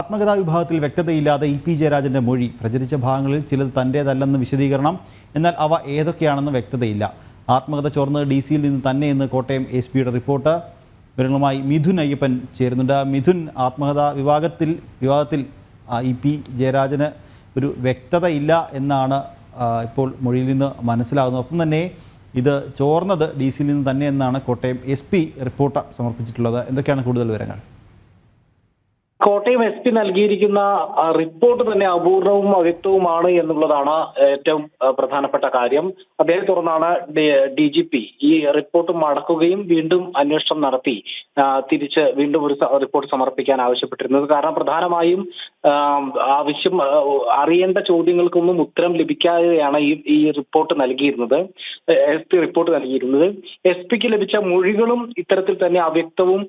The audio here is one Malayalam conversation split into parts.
ആത്മകഥാ വിഭാഗത്തിൽ വ്യക്തതയില്ലാതെ ഇ.പി. ജയരാജൻ്റെ മൊഴി പ്രചരിച്ച ഭാഗങ്ങളിൽ ചിലത് തൻ്റേതല്ലെന്ന് വിശദീകരണം. എന്നാൽ അവ ഏതൊക്കെയാണെന്ന് വ്യക്തതയില്ല. ആത്മകഥ ചോർന്നത് DC-യിൽ നിന്ന് തന്നെയെന്ന് കോട്ടയം SP-യുടെ റിപ്പോർട്ട്. വിവരങ്ങളുമായി മിഥുൻ അയ്യപ്പൻ ചേരുന്നുണ്ട്. മിഥുൻ, ആത്മകഥാ വിവാദത്തിൽ ഇ.പി. ജയരാജന് ഒരു വ്യക്തതയില്ല എന്നാണ് ഇപ്പോൾ മൊഴിയിൽ നിന്ന് മനസ്സിലാകുന്നത്. ഒപ്പം തന്നെ ഇത് ചോർന്നത് DC-യിൽ നിന്ന് തന്നെ എന്നാണ് കോട്ടയം SP റിപ്പോർട്ട് സമർപ്പിച്ചിട്ടുള്ളത്. എന്തൊക്കെയാണ് കൂടുതൽ വിവരങ്ങൾ? കോട്ടയം SP നൽകിയിരിക്കുന്ന റിപ്പോർട്ട് തന്നെ അപൂർണവും അവ്യക്തവുമാണ് എന്നുള്ളതാണ് ഏറ്റവും പ്രധാനപ്പെട്ട കാര്യം. അതേ തുടർന്നാണ് DGP ഈ റിപ്പോർട്ട് മടക്കുകയും വീണ്ടും അന്വേഷണം നടത്തി തിരിച്ച് വീണ്ടും ഒരു റിപ്പോർട്ട് സമർപ്പിക്കാൻ ആവശ്യപ്പെട്ടിരുന്നത്. കാരണം പ്രധാനമായും അറിയേണ്ട ചോദ്യങ്ങൾക്കൊന്നും ഉത്തരം ലഭിക്കാതെയാണ് ഈ റിപ്പോർട്ട് നൽകിയിരുന്നത്. SP റിപ്പോർട്ട് നൽകിയിരുന്നത്. SP-ക്ക് ലഭിച്ച മൊഴികളും ഇത്തരത്തിൽ തന്നെ അവ്യക്തവും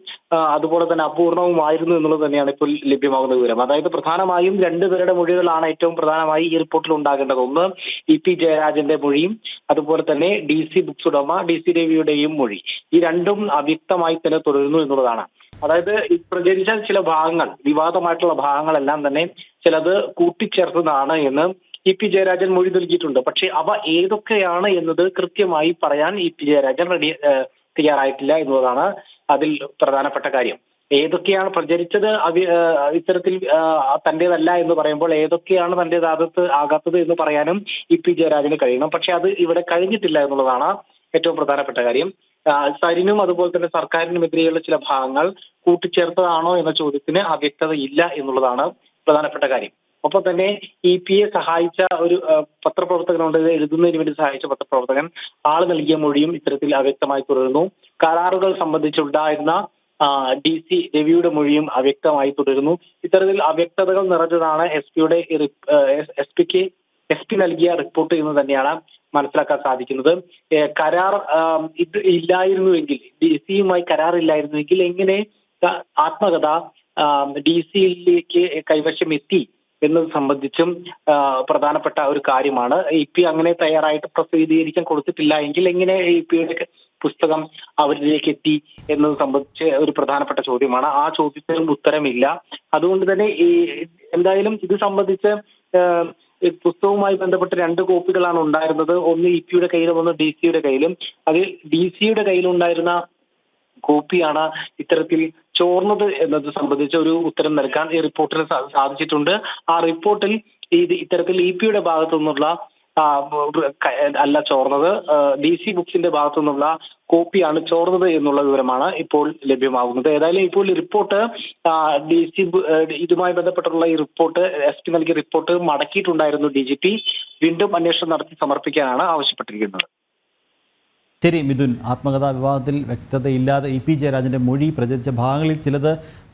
അതുപോലെ തന്നെ അപൂർണവുമായിരുന്നു എന്നുള്ളത് തന്നെയാണ് ഇപ്പോൾ ലഭ്യമാകുന്ന വിവരം. അതായത് പ്രധാനമായും രണ്ടുപേരുടെ മൊഴികളാണ് ഏറ്റവും പ്രധാനമായി ഈ റിപ്പോർട്ടിൽ ഉണ്ടാകേണ്ടത്. ഒന്ന് ഇ.പി. ജയരാജന്റെ മൊഴിയും അതുപോലെ തന്നെ DC ബുക്സ് ഉടമ DC രവിയുടെയും മൊഴി. ഈ രണ്ടും അവ്യക്തമായി തന്നെ തുടരുന്നു എന്നുള്ളതാണ്. അതായത് പ്രചരിച്ച ചില ഭാഗങ്ങൾ, വിവാദമായിട്ടുള്ള ഭാഗങ്ങളെല്ലാം തന്നെ ചിലത് കൂട്ടിച്ചേർത്തതാണ് എന്ന് ഇ.പി. ജയരാജൻ മൊഴി നൽകിയിട്ടുണ്ട്. പക്ഷെ അവ ഏതൊക്കെയാണ് എന്നത് കൃത്യമായി പറയാൻ ഇ.പി. ജയരാജൻ തയ്യാറായിട്ടില്ല എന്നുള്ളതാണ് അതിൽ പ്രധാനപ്പെട്ട കാര്യം. ഏതൊക്കെയാണ് പ്രചരിച്ചത് ഇത്തരത്തിൽ തന്റേതല്ല എന്ന് പറയുമ്പോൾ ഏതൊക്കെയാണ് ആകാത്തത് എന്ന് പറയാനും ഇ.പി. ജയരാജന് കഴിയണം. പക്ഷെ അത് ഇവിടെ കഴിഞ്ഞിട്ടില്ല എന്നുള്ളതാണ് ഏറ്റവും പ്രധാനപ്പെട്ട കാര്യം. സരിനും അതുപോലെ തന്നെ സർക്കാരിനുമെതിരെയുള്ള ചില ഭാഗങ്ങൾ കൂട്ടിച്ചേർത്തതാണോ എന്ന ചോദ്യത്തിന് അവ്യക്തത ഇല്ല എന്നുള്ളതാണ് പ്രധാനപ്പെട്ട കാര്യം. ഒപ്പം തന്നെ ഇ.പി.യെ സഹായിച്ച ഒരു പത്രപ്രവർത്തകനുണ്ട്, എഴുതുന്നതിന് വേണ്ടി സഹായിച്ച പത്രപ്രവർത്തകൻ ആള് നൽകിയ മൊഴിയും ഇത്തരത്തിൽ അവ്യക്തമായി തുടരുന്നു. കരാറുകൾ സംബന്ധിച്ചുണ്ടായിരുന്ന DC രവിയുടെ മൊഴിയും അവ്യക്തമായി തുടരുന്നു. ഇത്തരത്തിൽ അവ്യക്തതകൾ നിറഞ്ഞതാണ് SP നൽകിയ റിപ്പോർട്ട് എന്ന് തന്നെയാണ് മനസ്സിലാക്കാൻ സാധിക്കുന്നത്. കരാർ ഇത് ഇല്ലായിരുന്നുവെങ്കിൽ, DC-യുമായി കരാറില്ലായിരുന്നുവെങ്കിൽ എങ്ങനെ ആത്മകഥ DC-യിലേക്ക് കൈവശം എത്തി എന്നത് സംബന്ധിച്ചും പ്രധാനപ്പെട്ട ഒരു കാര്യമാണ്. ഇ.പി. അങ്ങനെ തയ്യാറായിട്ട് പ്രസിദ്ധീകരിക്കാൻ കൊടുത്തിട്ടില്ല എങ്കിൽ എങ്ങനെ ഇ.പിയുടെ പുസ്തകം അവരിലേക്ക് എത്തി എന്നത് സംബന്ധിച്ച് ഒരു പ്രധാനപ്പെട്ട ചോദ്യമാണ്. ആ ചോദ്യത്തിനും ഉത്തരമില്ല. അതുകൊണ്ട് തന്നെ എന്തായാലും ഇത് സംബന്ധിച്ച് പുസ്തകവുമായി ബന്ധപ്പെട്ട് 2 കോപ്പികളാണ് ഉണ്ടായിരുന്നത്. ഒന്ന് ഇ.പിയുടെ കയ്യിലും ഒന്ന് DC-യുടെ കയ്യിലും. അതിൽ DC-യുടെ കയ്യിലുണ്ടായിരുന്ന കോപ്പിയാണ് ഇത്തരത്തിൽ ചോർന്നത് എന്നത് സംബന്ധിച്ച് ഒരു ഉത്തരം നൽകാൻ ഈ റിപ്പോർട്ടിന് സാധിച്ചിട്ടുണ്ട്. ആ റിപ്പോർട്ടിൽ ഇത്തരത്തിൽ ഇ.പിയുടെ ഭാഗത്തു നിന്നുള്ള അല്ല ചോർന്നത്, DC ബുക്സിന്റെ ഭാഗത്തു നിന്നുള്ള കോപ്പിയാണ് ചോർന്നത് എന്നുള്ള വിവരമാണ് ഇപ്പോൾ ലഭ്യമാകുന്നത്. ഏതായാലും ഇപ്പോൾ റിപ്പോർട്ട് DC ഇതുമായി ബന്ധപ്പെട്ടുള്ള ഈ റിപ്പോർട്ട് SP നൽകിയ റിപ്പോർട്ട് മടക്കിയിട്ടുണ്ടായിരുന്നു DGP. വീണ്ടും അന്വേഷണം നടത്തി സമർപ്പിക്കാനാണ് ആവശ്യപ്പെട്ടിരിക്കുന്നത്. ശരി മിഥുൻ, ആത്മകഥാ വിവാദത്തിൽ വ്യക്തതയില്ലാതെ ഇ.പി. ജയരാജൻ്റെ മൊഴി പ്രചരിച്ച ഭാഗങ്ങളിൽ ചിലത്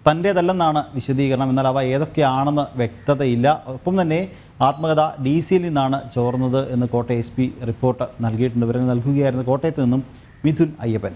തൻ്റേതല്ലെന്നാണ് വിശദീകരണം. എന്നാൽ അവ ഏതൊക്കെയാണെന്ന് വ്യക്തതയില്ല. ഒപ്പം തന്നെ ആത്മകഥ DC-യിൽ നിന്നാണ് ചോർന്നത് എന്ന് കോട്ടയം SP റിപ്പോർട്ട് നൽകിയിട്ടുണ്ട്. വിവരങ്ങൾ നൽകുകയായിരുന്നു കോട്ടയത്ത് നിന്നും മിഥുൻ അയ്യപ്പൻ.